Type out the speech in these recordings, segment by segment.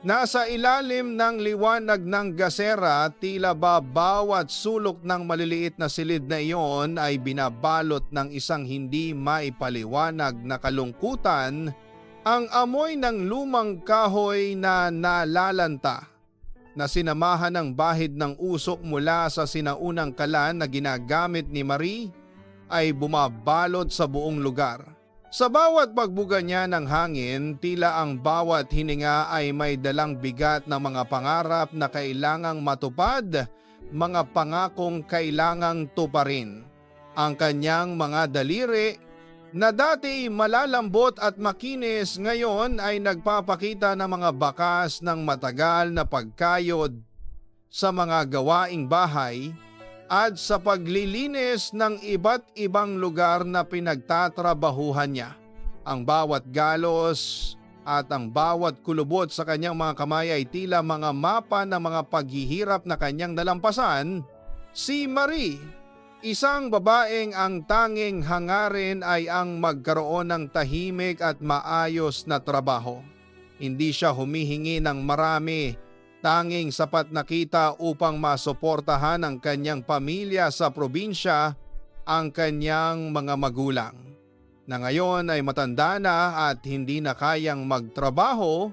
Nasa ilalim ng liwanag ng gasera, tila ba bawat sulok ng maliliit na silid na iyon ay binabalot ng isang hindi maipaliwanag na kalungkutan, ang amoy ng lumang kahoy na nalalanta na sinamahan ng bahid ng usok mula sa sinaunang kalan na ginagamit ni Marie ay bumabalot sa buong lugar. Sa bawat pagbuga niya ng hangin, tila ang bawat hininga ay may dalang bigat na mga pangarap na kailangang matupad, mga pangakong kailangang tuparin. Ang kanyang mga daliri na dati malalambot at makinis ngayon ay nagpapakita ng mga bakas ng matagal na pagkayod sa mga gawaing bahay at sa paglilinis ng iba't ibang lugar na pinagtatrabahuhan niya. Ang bawat galos at ang bawat kulubot sa kanyang mga kamay ay tila mga mapa ng mga paghihirap na kanyang nalampasan. Si Marie, isang babaeng ang tanging hangarin ay ang magkaroon ng tahimik at maayos na trabaho. Hindi siya humihingi ng marami, tanging sapat na kita upang masuportahan ang kanyang pamilya sa probinsya, ang kanyang mga magulang. Na ngayon ay matanda na at hindi na kayang magtrabaho,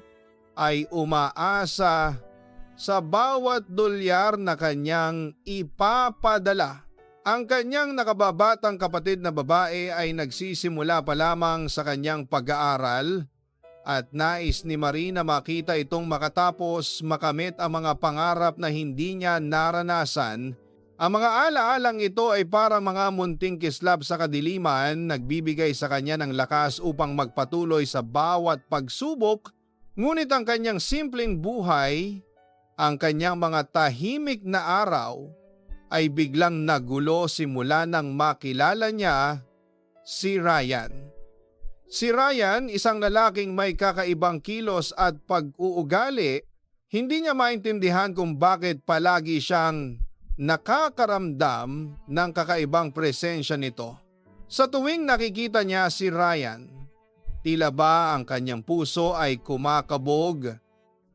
ay umaasa sa bawat dolyar na kanyang ipapadala. Ang kanyang nakababatang kapatid na babae ay nagsisimula pa lamang sa kanyang pag-aaral, at nais ni Marie na makita itong makatapos makamit ang mga pangarap na hindi niya naranasan. Ang mga alaalang ito ay parang mga munting kislap sa kadiliman, nagbibigay sa kanya ng lakas upang magpatuloy sa bawat pagsubok. Ngunit ang kanyang simpleng buhay, ang kanyang mga tahimik na araw, ay biglang nagulo simula nang makilala niya si Ryan. Si Ryan, isang lalaking may kakaibang kilos at pag-uugali. Hindi niya maintindihan kung bakit palagi siyang nakakaramdam ng kakaibang presensya nito. Sa tuwing nakikita niya si Ryan, tila ba ang kanyang puso ay kumakabog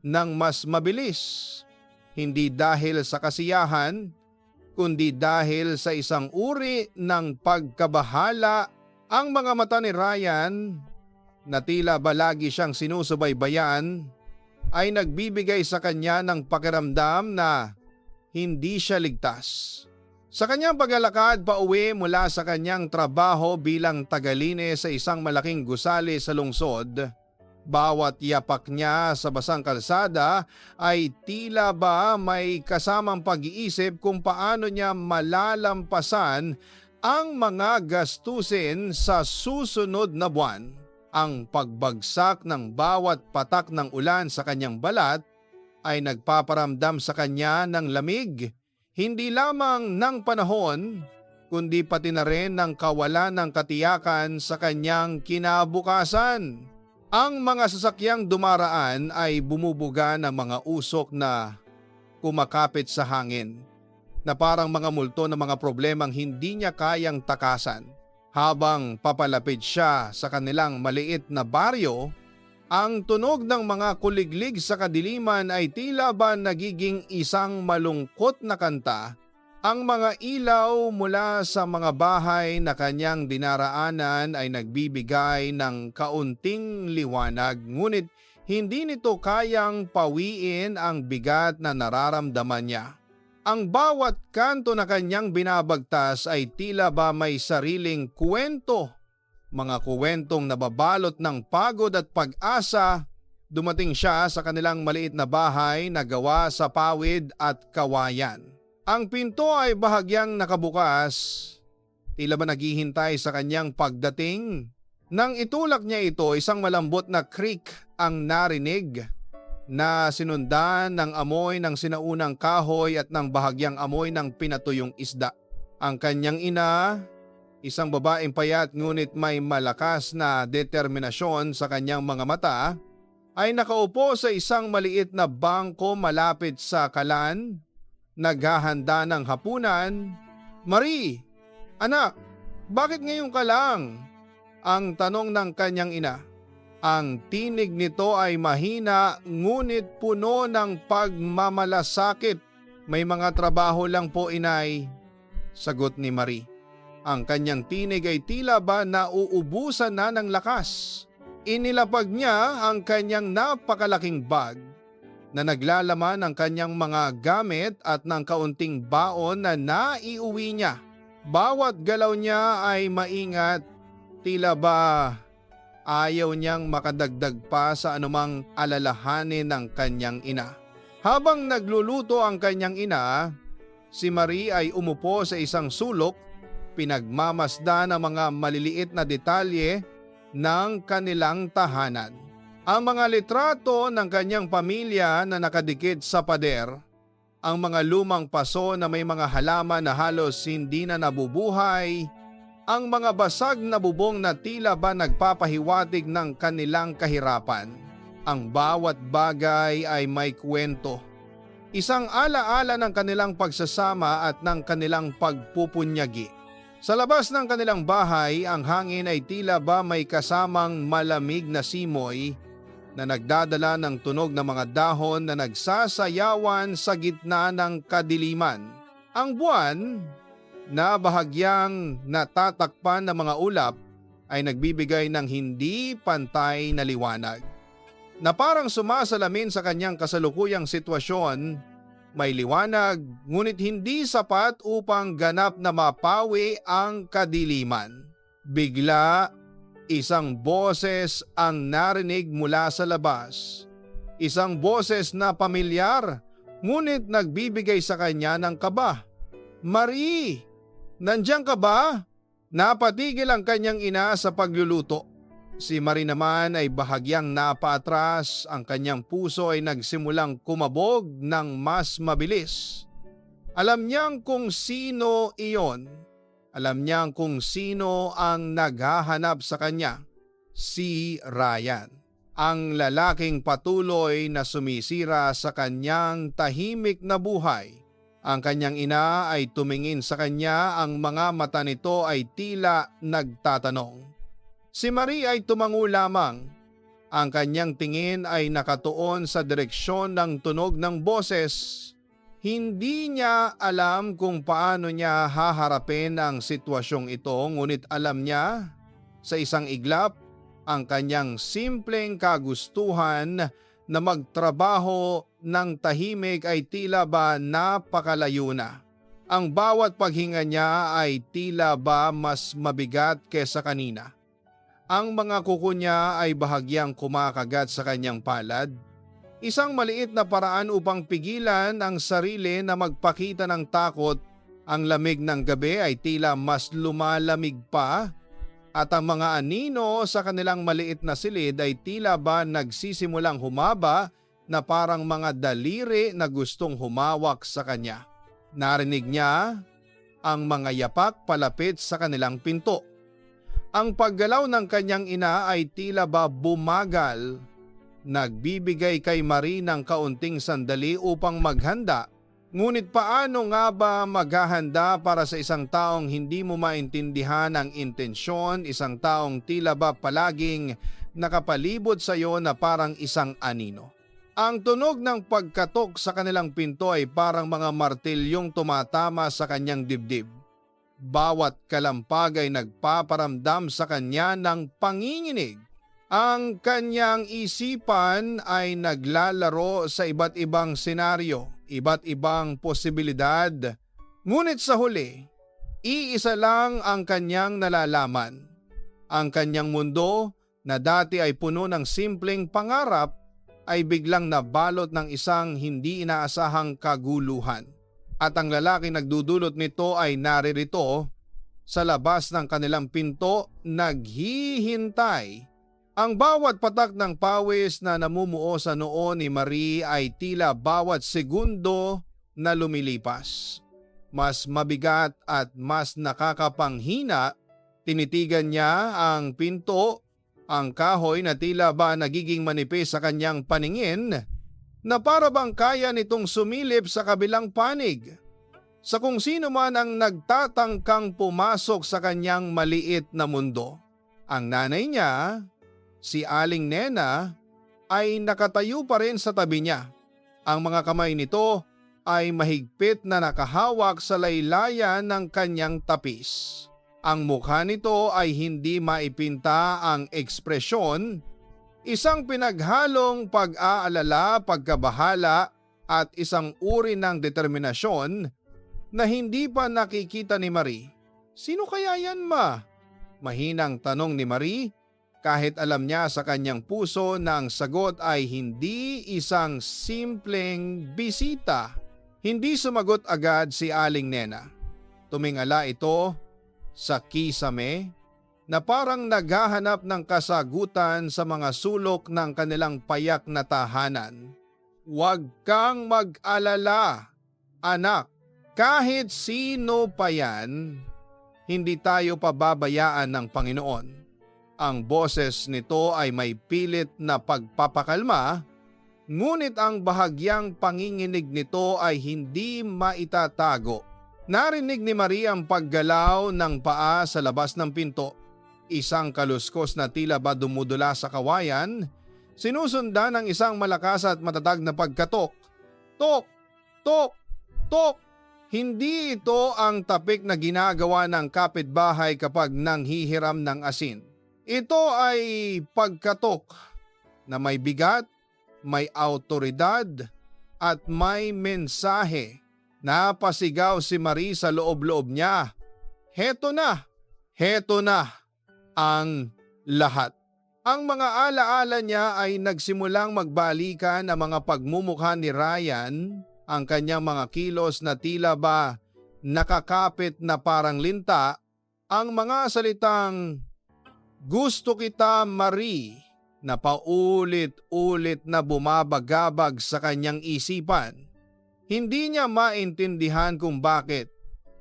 ng mas mabilis. Hindi dahil sa kasiyahan, kundi dahil sa isang uri ng pagkabahala. Ang mga mata ni Ryan, na tila ba lagi siyang sinusubaybayan, ay nagbibigay sa kanya ng pakiramdam na hindi siya ligtas. Sa kanyang paglalakad pauwi mula sa kanyang trabaho bilang tagalinis sa isang malaking gusali sa lungsod, bawat yapak niya sa basang kalsada ay tila ba may kasamang pag-iisip kung paano niya malalampasan ang mga gastusin sa susunod na buwan. Ang pagbagsak ng bawat patak ng ulan sa kanyang balat ay nagpaparamdam sa kanya ng lamig, hindi lamang ng panahon, kundi pati na rin ng kawalan ng katiyakan sa kanyang kinabukasan. Ang mga sasakyang dumaraan ay bumubuga ng mga usok na kumakapit sa hangin, na parang mga multo ng mga problemang hindi niya kayang takasan. Habang papalapit siya sa kanilang maliit na baryo, ang tunog ng mga kuliglig sa kadiliman ay tila ba nagiging isang malungkot na kanta. Ang mga ilaw mula sa mga bahay na kanyang dinaraanan ay nagbibigay ng kaunting liwanag, ngunit hindi nito kayang pawiin ang bigat na nararamdaman niya. Ang bawat kanto na kanyang binabagtas ay tila ba may sariling kwento, mga kwentong nababalot ng pagod at pag-asa. Dumating siya sa kanilang maliit na bahay na gawa sa pawid at kawayan. Ang pinto ay bahagyang nakabukas, tila ba naghihintay sa kanyang pagdating. Nang itulak niya ito, isang malambot na creak ang narinig, na sinundan ng amoy ng sinaunang kahoy at ng bahagyang amoy ng pinatuyong isda. Ang kanyang ina, isang babaeng payat ngunit may malakas na determinasyon sa kanyang mga mata, ay nakaupo sa isang maliit na bangko malapit sa kalan, naghahanda ng hapunan. "Marie, anak, bakit ngayon ka lang?" ang tanong ng kanyang ina. Ang tinig nito ay mahina ngunit puno ng pagmamalasakit. May mga trabaho lang po, inay, sagot ni Marie. Ang kanyang tinig ay tila ba nauubusan na ng lakas. Inilapag niya ang kanyang napakalaking bag na naglalaman ng kanyang mga gamit at ng kaunting baon na naiuwi niya. Bawat galaw niya ay maingat, tila ba ayaw niyang makadagdag pa sa anumang alalahanin ng kanyang ina. Habang nagluluto ang kanyang ina, si Marie ay umupo sa isang sulok, pinagmamasdan ang mga maliliit na detalye ng kanilang tahanan. Ang mga litrato ng kanyang pamilya na nakadikit sa pader, ang mga lumang paso na may mga halaman na halos hindi na nabubuhay, ang mga basag na bubong na tila ba nagpapahiwatig ng kanilang kahirapan. Ang bawat bagay ay may kwento. Isang alaala ng kanilang pagsasama at ng kanilang pagpupunyagi. Sa labas ng kanilang bahay, ang hangin ay tila ba may kasamang malamig na simoy na nagdadala ng tunog ng mga dahon na nagsasayawan sa gitna ng kadiliman. Ang buwan na bahagyang natatakpan ng mga ulap ay nagbibigay ng hindi pantay na liwanag, na parang sumasalamin sa kanyang kasalukuyang sitwasyon. May liwanag ngunit hindi sapat upang ganap na mapawi ang kadiliman. Bigla, isang boses ang narinig mula sa labas. Isang boses na pamilyar ngunit nagbibigay sa kanya ng kaba. "Marie! Nandiyan ka ba?" Napatigil ang kanyang ina sa pagluluto. Si Marie naman ay bahagyang napaatras, ang kanyang puso ay nagsimulang kumabog ng mas mabilis. Alam niyang kung sino iyon. Alam niyang kung sino ang naghahanap sa kanya. Si Ryan. Ang lalaking patuloy na sumisira sa kanyang tahimik na buhay. Ang kanyang ina ay tumingin sa kanya, ang mga mata nito ay tila nagtatanong. Si Marie ay tumango lamang. Ang kanyang tingin ay nakatuon sa direksyon ng tunog ng boses. Hindi niya alam kung paano niya haharapin ang sitwasyong ito, ngunit alam niya sa isang iglap ang kanyang simpleng kagustuhan na magtrabaho ng tahimik ay tila ba napakalayo na. Ang bawat paghinga niya ay tila ba mas mabigat kesa kanina. Ang mga kuko niya ay bahagyang kumakagat sa kanyang palad. Isang maliit na paraan upang pigilan ang sarili na magpakita ng takot. Ang lamig ng gabi ay tila mas lumalamig pa. At ang mga anino sa kanilang maliit na silid ay tila ba nagsisimulang humaba na parang mga daliri na gustong humawak sa kanya. Narinig niya ang mga yapak palapit sa kanilang pinto. Ang paggalaw ng kanyang ina ay tila ba bumagal, nagbibigay kay Marie ng kaunting sandali upang maghanda. Ngunit paano nga ba maghahanda para sa isang taong hindi mo maintindihan ang intensyon, isang taong tila ba palaging nakapalibot sa iyo na parang isang anino? Ang tunog ng pagkatok sa kanilang pinto ay parang mga martilyong tumatama sa kanyang dibdib. Bawat kalampag ay nagpaparamdam sa kanya ng panginginig. Ang kanyang isipan ay naglalaro sa iba't ibang senaryo, iba't ibang posibilidad. Ngunit sa huli, iisa lang ang kanyang nalalaman. Ang kanyang mundo na dati ay puno ng simpleng pangarap ay biglang nabalot ng isang hindi inaasahang kaguluhan. At ang lalaking nagdudulot nito ay naririto sa labas ng kanilang pinto, naghihintay. Ang bawat patak ng pawis na namumuo sa noo ni Marie ay tila bawat segundo na lumilipas. Mas mabigat at mas nakakapanghina, tinitigan niya ang pinto, ang kahoy na tila ba nagiging manipis sa kanyang paningin, na para bang kaya nitong sumilip sa kabilang panig. Sa kung sino man ang nagtatangkang pumasok sa kanyang maliit na mundo. Ang nanay niya, Si Aling Nena ay nakatayo pa rin sa tabi niya. Ang mga kamay nito ay mahigpit na nakahawak sa laylayan ng kanyang tapis. Ang mukha nito ay hindi maipinta ang ekspresyon, isang pinaghalong pag-aalala, pagkabahala at isang uri ng determinasyon na hindi pa nakikita ni Marie. "Sino kaya yan, ma?" Mahinang tanong ni Marie kahit alam niya sa kanyang puso na ang sagot ay hindi isang simpleng bisita. Hindi sumagot agad si Aling Nena. Tumingala ito sa kisame na parang naghahanap ng kasagutan sa mga sulok ng kanilang payak na tahanan. "Huwag kang mag-alala, anak. Kahit sino pa yan, hindi tayo pababayaan ng Panginoon." Ang boses nito ay may pilit na pagpapakalma, ngunit ang bahagyang panginginig nito ay hindi maitatago. Narinig ni Maria ang paggalaw ng paa sa labas ng pinto. Isang kaluskos na tila ba dumudula sa kawayan, sinusundan ng isang malakas at matatag na pagkatok. Tok! Tok! Tok! Hindi ito ang tapik na ginagawa ng kapitbahay kapag nanghihiram ng asin. Ito ay pagkatok na may bigat, may autoridad at may mensahe. Napasigaw si Marie sa loob-loob niya. Heto na ang lahat. Ang mga alaala niya ay nagsimulang magbalikan ang mga pagmumukha ni Ryan, ang kanyang mga kilos na tila ba nakakapit na parang linta, ang mga salitang "Gusto kita, Marie" na paulit-ulit na bumabagabag sa kanyang isipan. Hindi niya maintindihan kung bakit,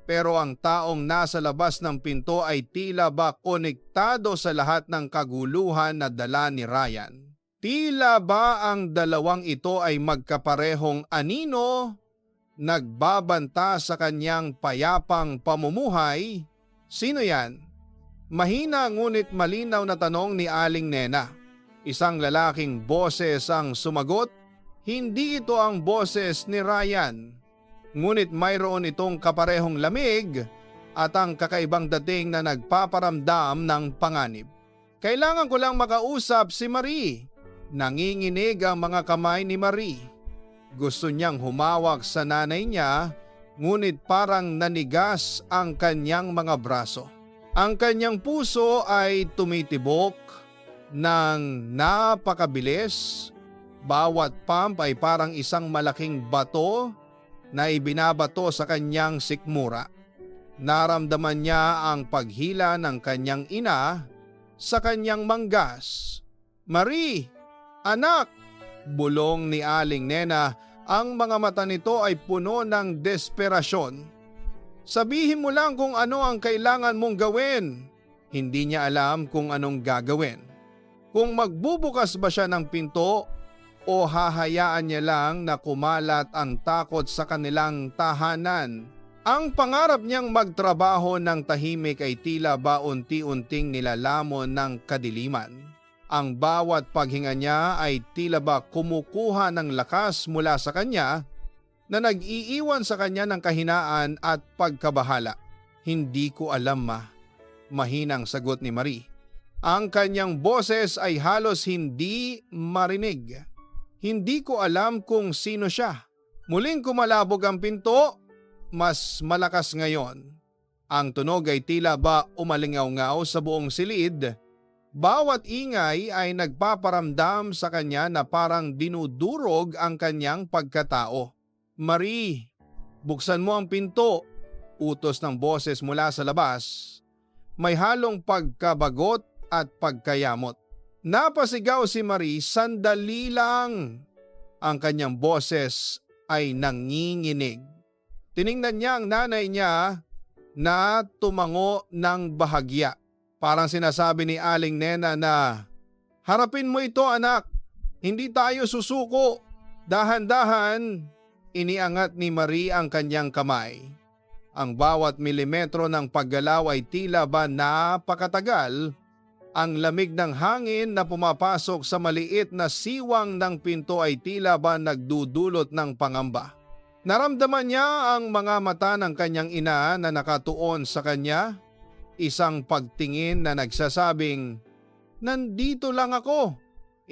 pero ang taong nasa labas ng pinto ay tila ba konektado sa lahat ng kaguluhan na dala ni Ryan. Tila ba ang dalawang ito ay magkaparehong anino, nagbabanta sa kanyang payapang pamumuhay? Sino yan? Mahina ngunit malinaw na tanong ni Aling Nena. Isang lalaking boses ang sumagot. Hindi ito ang boses ni Ryan, ngunit mayroon itong kaparehong lamig at ang kakaibang dating na nagpaparamdam ng panganib. "Kailangan ko lang makausap si Marie." Nanginginig ang mga kamay ni Marie. Gusto niyang humawak sa nanay niya, ngunit parang nanigas ang kanyang mga braso. Ang kanyang puso ay tumitibok ng napakabilis. Bawat pump ay parang isang malaking bato na ibinabato sa kanyang sikmura. Naramdaman niya ang paghila ng kanyang ina sa kanyang manggas. "Marie! Anak!" bulong ni Aling Nena. Ang mga mata nito ay puno ng desperasyon. "Sabihin mo lang kung ano ang kailangan mong gawin." Hindi niya alam kung anong gagawin. Kung magbubukas ba siya ng pinto o hahayaan niya lang na kumalat ang takot sa kanilang tahanan. Ang pangarap niyang magtrabaho ng tahimik ay tila ba unti-unting nilalamon ng kadiliman. Ang bawat paghinga niya ay tila ba kumukuha ng lakas mula sa kanya na nag-iiwan sa kanya ng kahinaan at pagkabahala. "Hindi ko alam, ma." Mahinang sagot ni Marie. Ang kanyang boses ay halos hindi marinig. "Hindi ko alam kung sino siya." Muling kumalabog ang pinto, mas malakas ngayon. Ang tunog ay tila ba umalingaw-ngaw sa buong silid. Bawat ingay ay nagpaparamdam sa kanya na parang dinudurog ang kanyang pagkatao. "Marie, buksan mo ang pinto." Utos ng boses mula sa labas. May halong pagkabagot at pagkayamot. Napasigaw si Marie, "Sandali lang!" Ang kanyang boses ay nanginginig. Tiningnan niya ang nanay niya na tumango ng bahagya. Parang sinasabi ni Aling Nena na, "Harapin mo ito, anak. Hindi tayo susuko." Dahan-dahan, iniangat ni Marie ang kanyang kamay. Ang bawat milimetro ng paggalaw ay tila ba napakatagal Ang lamig ng hangin na pumapasok sa maliit na siwang ng pinto ay tila ba nagdudulot ng pangamba. Naramdaman niya ang mga mata ng kanyang ina na nakatuon sa kanya, isang pagtingin na nagsasabing, "Nandito lang ako."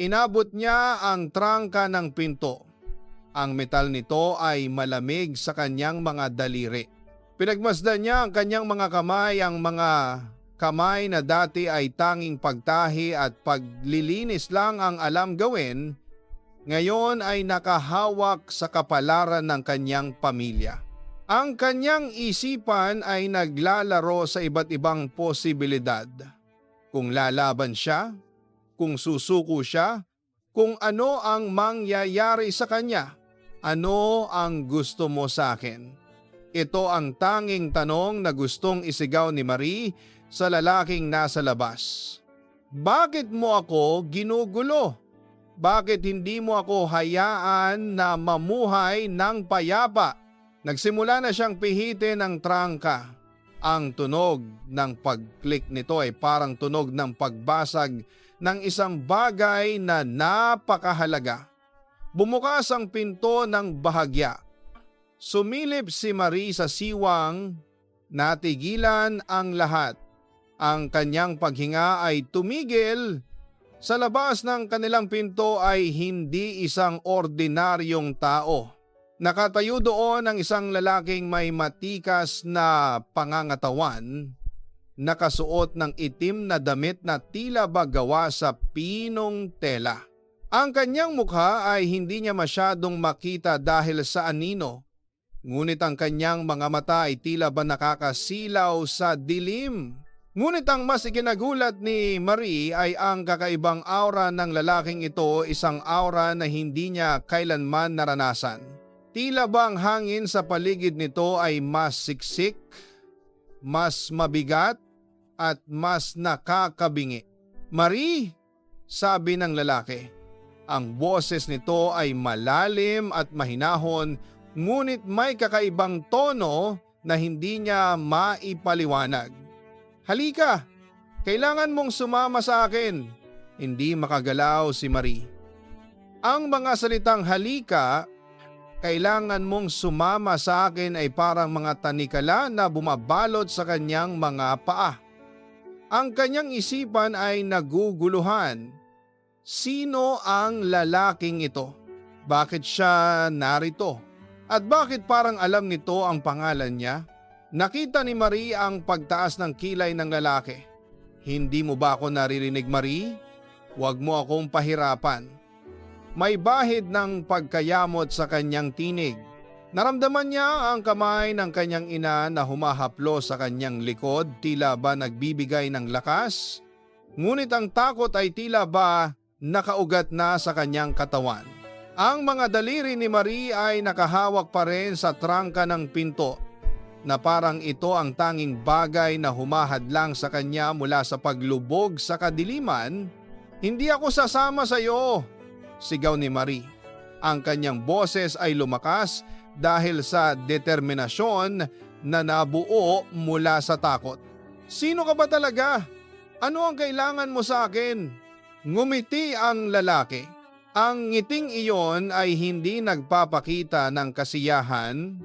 Inabot niya ang trangka ng pinto. Ang metal nito ay malamig sa kanyang mga daliri. Pinagmasdan niya ang kanyang mga kamay, ang mga kamay na dati ay tanging pagtahi at paglilinis lang ang alam gawin, ngayon ay nakahawak sa kapalaran ng kanyang pamilya. Ang kanyang isipan ay naglalaro sa iba't ibang posibilidad. Kung lalaban siya, kung susuko siya, kung ano ang mangyayari sa kanya, ano ang gusto mo sa akin? Ito ang tanging tanong na gustong isigaw ni Marie sa lalaking nasa labas. Bakit mo ako ginugulo? Bakit hindi mo ako hayaan na mamuhay ng payapa? Nagsimula na siyang pihitin ang trangka. Ang tunog ng pag-click nito ay parang tunog ng pagbasag ng isang bagay na napakahalaga. Bumukas ang pinto ng bahagya. Sumilip si Marie sa siwang, natigilan ang lahat. Ang kanyang paghinga ay tumigil. Sa labas ng kanilang pinto ay hindi isang ordinaryong tao. Nakatayo doon ang isang lalaking may matikas na pangangatawan, nakasuot ng itim na damit na tila ba gawa sa pinong tela. Ang kanyang mukha ay hindi niya masyadong makita dahil sa anino, ngunit ang kanyang mga mata ay tila ba nakakasilaw sa dilim. Ngunit ang mas ikinagulat ni Marie ay ang kakaibang aura ng lalaking ito, isang aura na hindi niya kailanman naranasan. Tila ba ang hangin sa paligid nito ay mas siksik, mas mabigat at mas nakakabingi. "Marie," sabi ng lalaki. Ang boses nito ay malalim at mahinahon, ngunit may kakaibang tono na hindi niya maipaliwanag. "Halika, kailangan mong sumama sa akin." Hindi makagalaw si Marie. Ang mga salitang "halika, kailangan mong sumama sa akin" ay parang mga tanikala na bumabalot sa kanyang mga paa. Ang kanyang isipan ay naguguluhan. Sino ang lalaking ito? Bakit siya narito? At bakit parang alam nito ang pangalan niya? Nakita ni Marie ang pagtaas ng kilay ng lalaki. "Hindi mo ba ako naririnig, Marie? Huwag mo akong pahirapan." May bahid ng pagkayamot sa kanyang tinig. Naramdaman niya ang kamay ng kanyang ina na humahaplo sa kanyang likod, tila ba nagbibigay ng lakas. Ngunit ang takot ay tila ba nakaugat na sa kanyang katawan. Ang mga daliri ni Marie ay nakahawak pa rin sa trangka ng pinto, na parang ito ang tanging bagay na humahadlang sa kanya mula sa paglubog sa kadiliman. "Hindi ako sasama sa iyo," sigaw ni Marie. Ang kanyang boses ay lumakas dahil sa determinasyon na nabuo mula sa takot. "Sino ka ba talaga? Ano ang kailangan mo sa akin?" Ngumiti ang lalaki. Ang ngiting iyon ay hindi nagpapakita ng kasiyahan,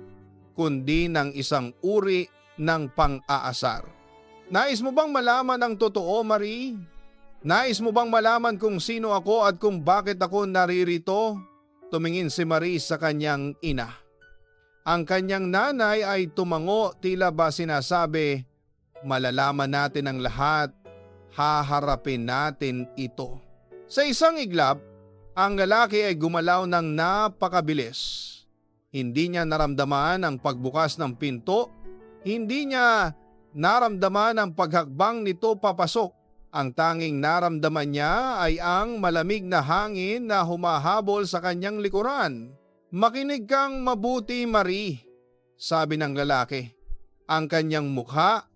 kundi ng isang uri ng pang-aasar. "Nais mo bang malaman ang totoo, Marie? Nais mo bang malaman kung sino ako at kung bakit ako naririto?" Tumingin si Marie sa kanyang ina. Ang kanyang nanay ay tumango, tila ba sinasabi, "Malalaman natin ang lahat, haharapin natin ito." Sa isang iglap, ang lalaki ay gumalaw ng napakabilis. Hindi niya naramdaman ang pagbukas ng pinto, hindi niya naramdaman ang paghakbang nito papasok. Ang tanging naramdaman niya ay ang malamig na hangin na humahabol sa kanyang likuran. "Makinig kang mabuti, Marie," sabi ng lalaki. Ang kanyang mukha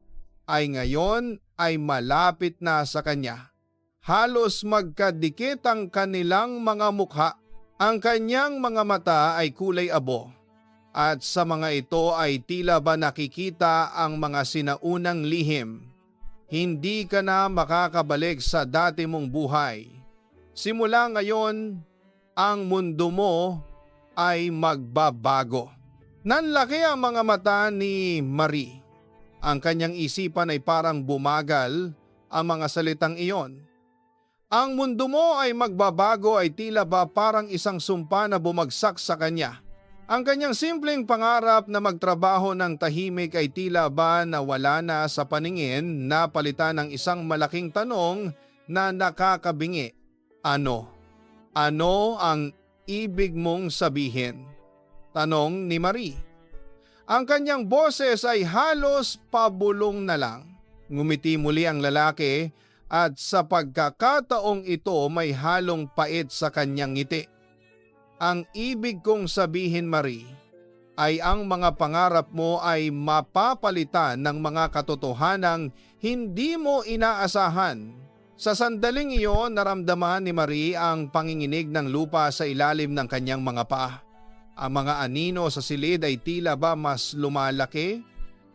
ay ngayon ay malapit na sa kanya. Halos magkadikit ang kanilang mga mukha. Ang kanyang mga mata ay kulay abo, at sa mga ito ay tila ba nakikita ang mga sinaunang lihim. Hindi ka na makakabalik sa dati mong buhay. Simula ngayon, ang mundo mo ay magbabago. Nanlaki ang mga mata ni Marie. Ang kanyang isipan ay parang bumagal ang mga salitang iyon. Ang mundo mo ay magbabago ay tila ba parang isang sumpa na bumagsak sa kanya. Ang kanyang simpleng pangarap na magtrabaho ng tahimik ay tila ba nawala na sa paningin na palitan ng isang malaking tanong na nakakabingi. Ano? Ano ang ibig mong sabihin? Tanong ni Marie. Ang kanyang boses ay halos pabulong na lang. Ngumiti muli ang lalaki at sa pagkakataong ito may halong pait sa kanyang ngiti. Ang ibig kong sabihin, Marie, ay ang mga pangarap mo ay mapapalitan ng mga katotohanang hindi mo inaasahan. Sa sandaling iyon, naramdaman ni Marie ang panginginig ng lupa sa ilalim ng kanyang mga paa. Ang mga anino sa silid ay tila ba mas lumalaki,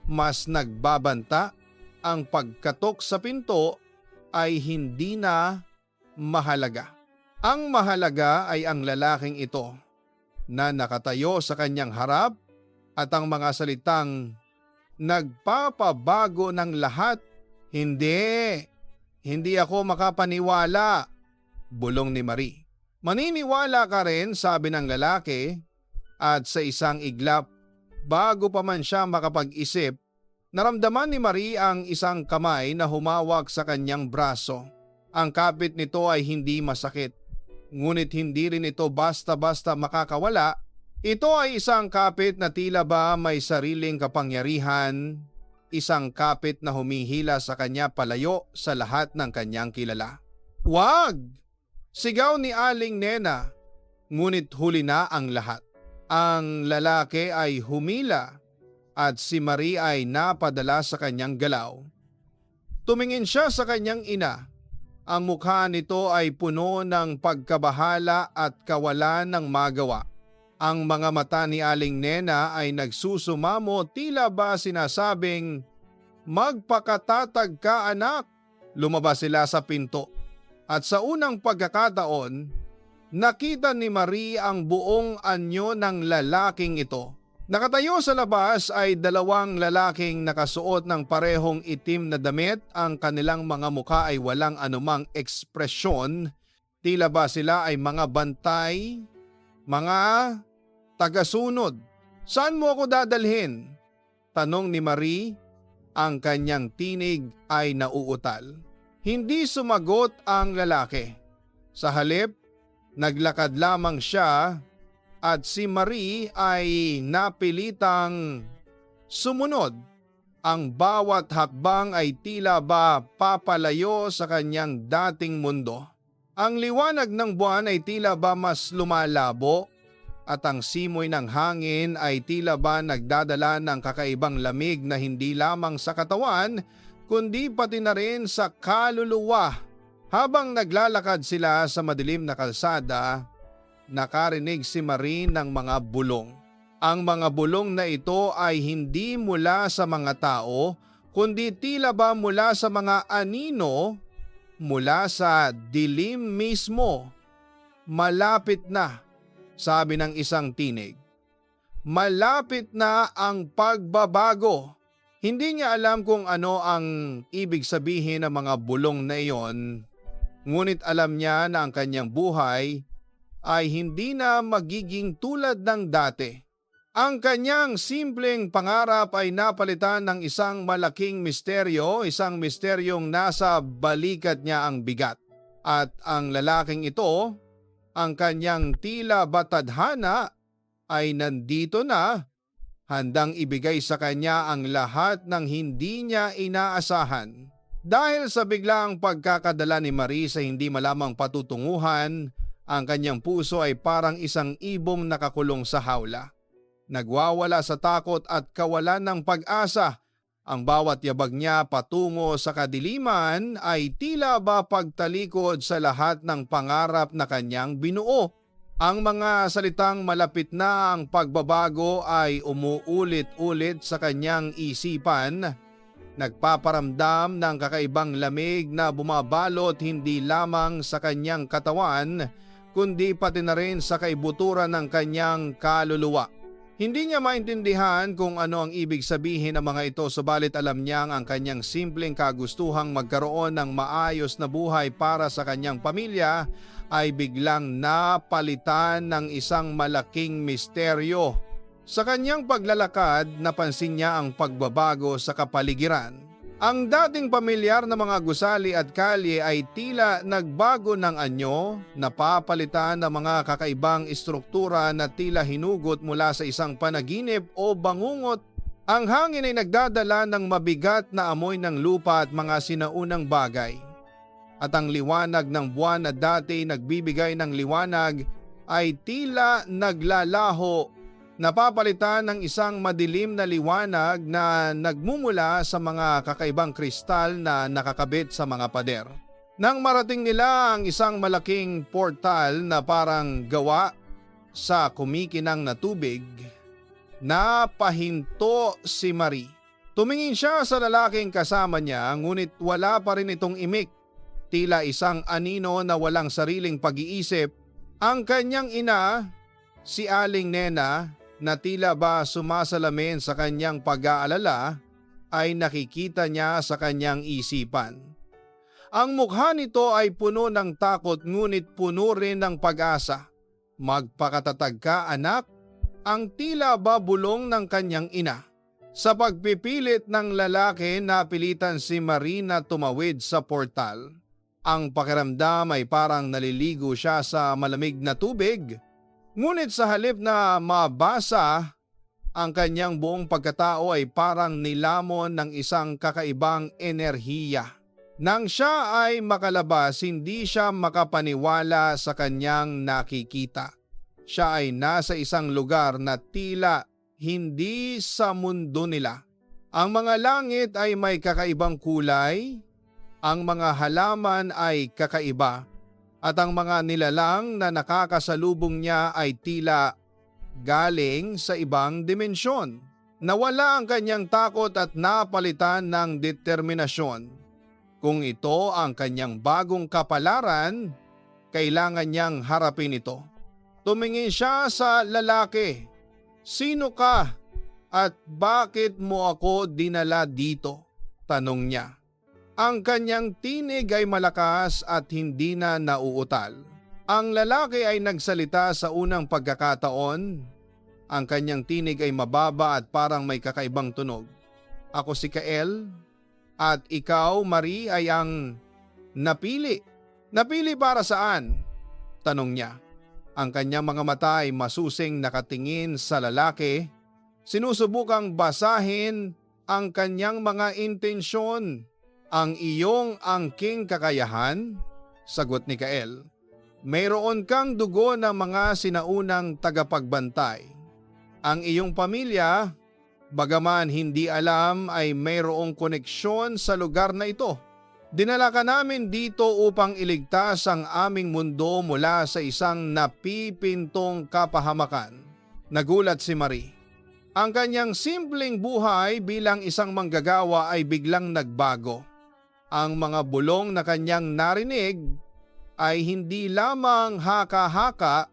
mas nagbabanta. Ang pagkatok sa pinto ay hindi na mahalaga. Ang mahalaga ay ang lalaking ito na nakatayo sa kanyang harap at ang mga salitang nagpapabago ng lahat. Hindi ako makapaniwala, bulong ni Marie. Maniniwala ka rin, sabi ng lalaki, at sa isang iglap, bago pa man siya makapag-isip, naramdaman ni Marie ang isang kamay na humawak sa kanyang braso. Ang kapit nito ay hindi masakit. Ngunit hindi rin ito basta-basta makakawala. Ito ay isang kapit na tila ba may sariling kapangyarihan, isang kapit na humihila sa kanya palayo sa lahat ng kanyang kilala. "Wag!" sigaw ni Aling Nena, ngunit huli na ang lahat. Ang lalaki ay humila at si Marie ay napadala sa kanyang galaw. Tumingin siya sa kanyang ina. Ang mukha nito ay puno ng pagkabahala at kawalan ng magawa. Ang mga mata ni Aling Nena ay nagsusumamo, tila ba sinasabing, "Magpakatatag ka, anak." Lumabas sila sa pinto at sa unang pagkakataon, nakita ni Marie ang buong anyo ng lalaking ito. Nakatayo sa labas ay dalawang lalaking nakasuot ng parehong itim na damit. Ang kanilang mga mukha ay walang anumang ekspresyon. Tila ba sila ay mga bantay, mga tagasunod. "Saan mo ako dadalhin?" tanong ni Marie. Ang kanyang tinig ay nauutal. Hindi sumagot ang lalaki. Sa halip, naglakad lamang siya at si Marie ay napilitang sumunod. Ang bawat hakbang ay tila ba papalayo sa kanyang dating mundo. Ang liwanag ng buwan ay tila ba mas lumalabo at ang simoy ng hangin ay tila ba nagdadala ng kakaibang lamig na hindi lamang sa katawan kundi pati na rin sa kaluluwa. Habang naglalakad sila sa madilim na kalsada, nakarinig si Marie ng mga bulong. Ang mga bulong na ito ay hindi mula sa mga tao, kundi tila ba mula sa mga anino, mula sa dilim mismo. "Malapit na," sabi ng isang tinig. "Malapit na ang pagbabago." Hindi niya alam kung ano ang ibig sabihin ng mga bulong na iyon, ngunit alam niya na ang kanyang buhay ay hindi na magiging tulad ng dati. Ang kanyang simpleng pangarap ay napalitan ng isang malaking misteryo, isang misteryong nasa balikat niya ang bigat. At ang lalaking ito, ang kanyang tila batadhana, ay nandito na, handang ibigay sa kanya ang lahat ng hindi niya inaasahan. Dahil sa biglang pagkakadala ni Marie sa hindi malamang patutunguhan, ang kanyang puso ay parang isang ibong nakakulong sa hawla. Nagwawala sa takot at kawalan ng pag-asa. Ang bawat yabag niya patungo sa kadiliman ay tila ba pagtalikod sa lahat ng pangarap na kanyang binuo. Ang mga salitang malapit na ang pagbabago ay umuulit-ulit sa kanyang isipan. Nagpaparamdam ng kakaibang lamig na bumabalot hindi lamang sa kanyang katawan, kundi pati na rin sa kaibuturan ng kanyang kaluluwa. Hindi niya maintindihan kung ano ang ibig sabihin ng mga ito, subalit alam niyang ang kanyang simpleng kagustuhang magkaroon ng maayos na buhay para sa kanyang pamilya ay biglang napalitan ng isang malaking misteryo. Sa kanyang paglalakad, napansin niya ang pagbabago sa kapaligiran. Ang dating pamilyar na mga gusali at kalye ay tila nagbago ng anyo, napapalitan ng mga kakaibang istruktura na tila hinugot mula sa isang panaginip o bangungot. Ang hangin ay nagdadala ng mabigat na amoy ng lupa at mga sinaunang bagay. At ang liwanag ng buwan na dati nagbibigay ng liwanag ay tila naglalaho, napapalitan ng isang madilim na liwanag na nagmumula sa mga kakaibang kristal na nakakabit sa mga pader. Nang marating nila ang isang malaking portal na parang gawa sa kumikinang na tubig, napahinto si Marie. Tumingin siya sa lalaking kasama niya, ngunit wala pa rin itong imik. Tila isang anino na walang sariling pag-iisip. Ang kanyang ina, si Aling Nena, na tila ba sumasalamin sa kanyang pag-aalala, ay nakikita niya sa kanyang isipan. Ang mukha nito ay puno ng takot, ngunit puno rin ng pag-asa. Magpakatatag ka, anak, ang tila ba bulong ng kanyang ina. Sa pagpipilit ng lalaki, napilitan si Marie na tumawid sa portal. Ang pakiramdam ay parang naliligo siya sa malamig na tubig. Ngunit sa halip na mabasa, ang kanyang buong pagkatao ay parang nilamon ng isang kakaibang enerhiya. Nang siya ay makalabas, hindi siya makapaniwala sa kanyang nakikita. Siya ay nasa isang lugar na tila hindi sa mundo nila. Ang mga langit ay may kakaibang kulay, ang mga halaman ay kakaiba, at ang mga nilalang na nakakasalubong niya ay tila galing sa ibang dimensyon. Nawala ang kanyang takot at napalitan ng determinasyon. Kung ito ang kanyang bagong kapalaran, kailangan niyang harapin ito. Tumingin siya sa lalaki. "Sino ka at bakit mo ako dinala dito?" tanong niya. Ang kanyang tinig ay malakas at hindi na nauutal. Ang lalaki ay nagsalita sa unang pagkakataon. Ang kanyang tinig ay mababa at parang may kakaibang tunog. "Ako si Kael at ikaw, Marie, ay ang napili." "Napili para saan?" tanong niya. Ang kanyang mga mata ay masusing nakatingin sa lalaki. Sinusubukang basahin ang kanyang mga intensyon. "Ang iyong angking kakayahan?" sagot ni Kael. "Mayroon kang dugo ng mga sinaunang tagapagbantay. Ang iyong pamilya, bagaman hindi alam, ay mayroong koneksyon sa lugar na ito. Dinala ka namin dito upang iligtas ang aming mundo mula sa isang napipintong kapahamakan." Nagulat si Marie. Ang kanyang simpleng buhay bilang isang manggagawa ay biglang nagbago. Ang mga bulong na kanyang narinig ay hindi lamang haka-haka,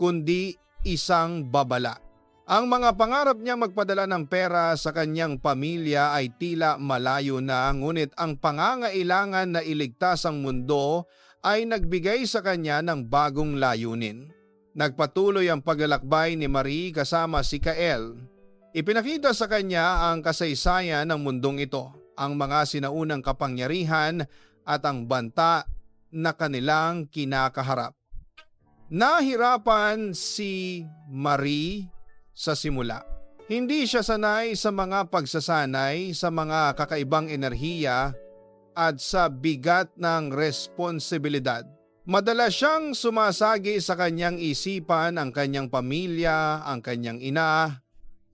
kundi isang babala. Ang mga pangarap niyang magpadala ng pera sa kanyang pamilya ay tila malayo na, ngunit ang pangangailangan na iligtas ang mundo ay nagbigay sa kanya ng bagong layunin. Nagpatuloy ang paglalakbay ni Marie kasama si Kael. Ipinakita sa kanya ang kasaysayan ng mundong ito, ang mga sinaunang kapangyarihan at ang banta na kanilang kinakaharap. Nahirapan si Marie sa simula. Hindi siya sanay sa mga pagsasanay sa mga kakaibang enerhiya at sa bigat ng responsibilidad. Madalas siyang sumasagi sa kanyang isipan ang kanyang pamilya, ang kanyang ina,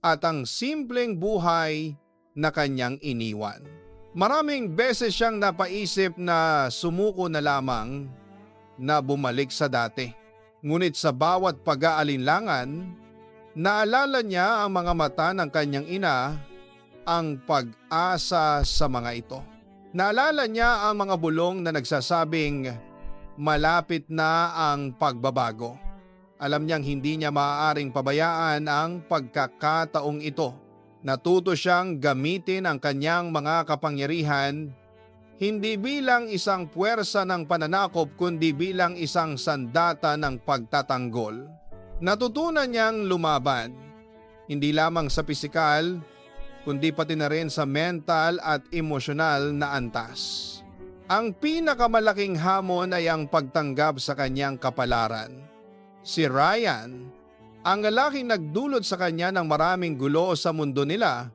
at ang simpleng buhay na kanyang iniwan. Maraming beses siyang napaisip na sumuko na lamang, na bumalik sa dati. Ngunit sa bawat pag-aalinlangan, naalala niya ang mga mata ng kanyang ina ang pag-asa sa mga ito. Naalala niya ang mga bulong na nagsasabing malapit na ang pagbabago. Alam niyang hindi niya maaaring pabayaan ang pagkakataong ito. Natuto siyang gamitin ang kanyang mga kapangyarihan hindi bilang isang puwersa ng pananakop kundi bilang isang sandata ng pagtatanggol. Natutunan niyang lumaban, hindi lamang sa pisikal, kundi pati na rin sa mental at emosyonal na antas. Ang pinakamalaking hamon ay ang pagtanggap sa kanyang kapalaran. Si Ryan, ang lalaking nagdulot sa kanya ng maraming gulo sa mundo nila,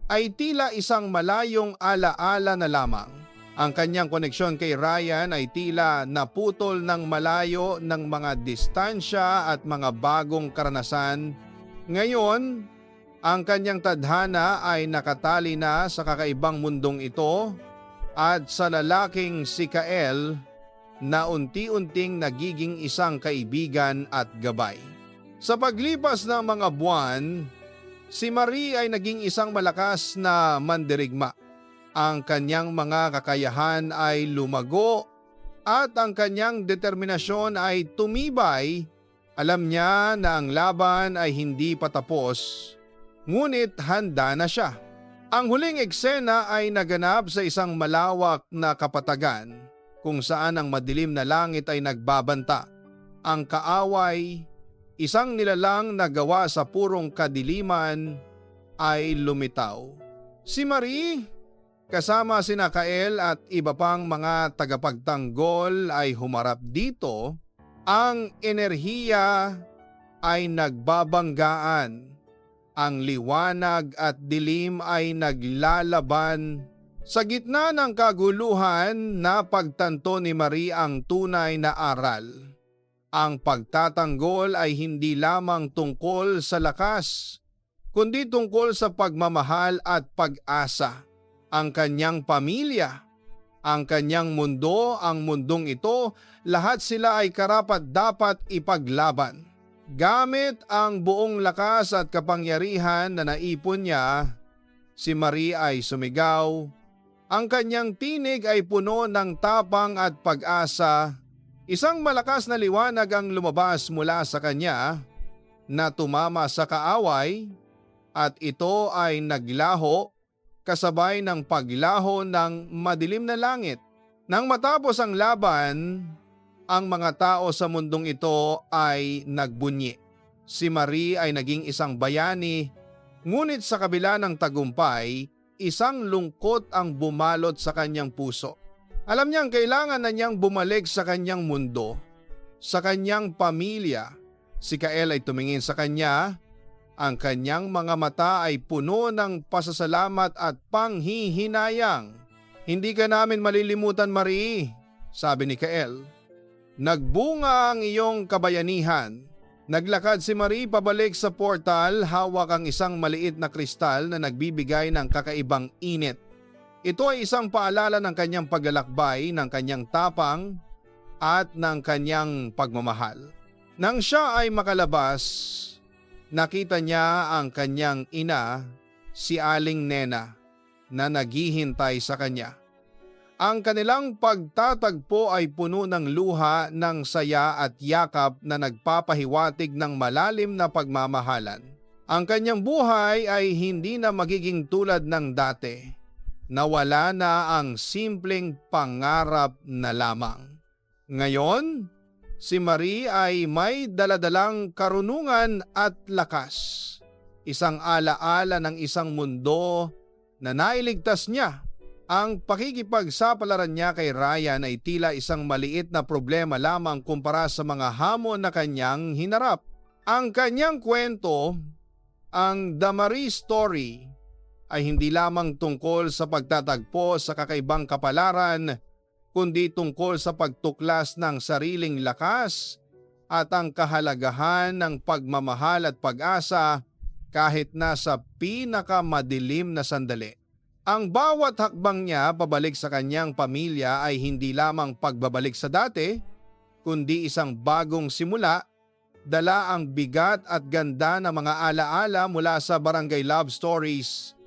ay tila isang malayong alaala na lamang. Ang kanyang koneksyon kay Ryan ay tila naputol ng malayo ng mga distansya at mga bagong karanasan. Ngayon, ang kanyang tadhana ay nakatali na sa kakaibang mundong ito at sa lalaking si Kael na unti-unting nagiging isang kaibigan at gabay. Sa paglipas ng mga buwan, si Marie ay naging isang malakas na mandirigma. Ang kanyang mga kakayahan ay lumago at ang kanyang determinasyon ay tumibay. Alam niya na ang laban ay hindi patapos, ngunit handa na siya. Ang huling eksena ay naganap sa isang malawak na kapatagan kung saan ang madilim na langit ay nagbabanta. Ang kaaway, isang nilalang na gawa sa purong kadiliman, ay lumitaw. Si Marie, kasama sina Kael at iba pang mga tagapagtanggol ay humarap dito. Ang enerhiya ay nagbabanggaan. Ang liwanag at dilim ay naglalaban. Sa gitna ng kaguluhan, napagtanto ni Marie ang tunay na aral. Ang pagtatanggol ay hindi lamang tungkol sa lakas, kundi tungkol sa pagmamahal at pag-asa. Ang kanyang pamilya, ang kanyang mundo, ang mundong ito, lahat sila ay karapat-dapat ipaglaban. Gamit ang buong lakas at kapangyarihan na naipon niya, si Marie ay sumigaw. Ang kanyang tinig ay puno ng tapang at pag-asa. Isang malakas na liwanag ang lumabas mula sa kanya na tumama sa kaaway at ito ay naglaho kasabay ng paglaho ng madilim na langit. Nang matapos ang laban, ang mga tao sa mundong ito ay nagbunyi. Si Marie ay naging isang bayani, ngunit sa kabila ng tagumpay, isang lungkot ang bumalot sa kanyang puso. Alam niyang kailangan na niyang bumalik sa kanyang mundo, sa kanyang pamilya. Si Kael ay tumingin sa kanya. Ang kanyang mga mata ay puno ng pasasalamat at panghihinayang. "Hindi ka namin malilimutan, Marie," sabi ni Kael. "Nagbunga ang iyong kabayanihan." Naglakad si Marie pabalik sa portal, hawak ang isang maliit na kristal na nagbibigay ng kakaibang init. Ito ay isang paalala ng kanyang paglalakbay, ng kanyang tapang at ng kanyang pagmamahal. Nang siya ay makalabas, nakita niya ang kanyang ina, si Aling Nena, na naghihintay sa kanya. Ang kanilang pagtatagpo ay puno ng luha, ng saya at yakap na nagpapahiwatig ng malalim na pagmamahalan. Ang kanyang buhay ay hindi na magiging tulad ng dati. Nawala na ang simpleng pangarap na lamang. Ngayon, si Marie ay may daladalang karunungan at lakas. Isang alaala ng isang mundo na nailigtas niya. Ang pakikipagsapalaran niya kay Ryan ay tila isang maliit na problema lamang kumpara sa mga hamon na kanyang hinarap. Ang kanyang kwento, ang The Marie Story, ay hindi lamang tungkol sa pagtatagpo sa kakaibang kapalaran, kundi tungkol sa pagtuklas ng sariling lakas at ang kahalagahan ng pagmamahal at pag-asa kahit nasa pinakamadilim na sandali. Ang bawat hakbang niya pabalik sa kanyang pamilya ay hindi lamang pagbabalik sa dati, kundi isang bagong simula, dala ang bigat at ganda ng mga alaala mula sa Barangay Love Stories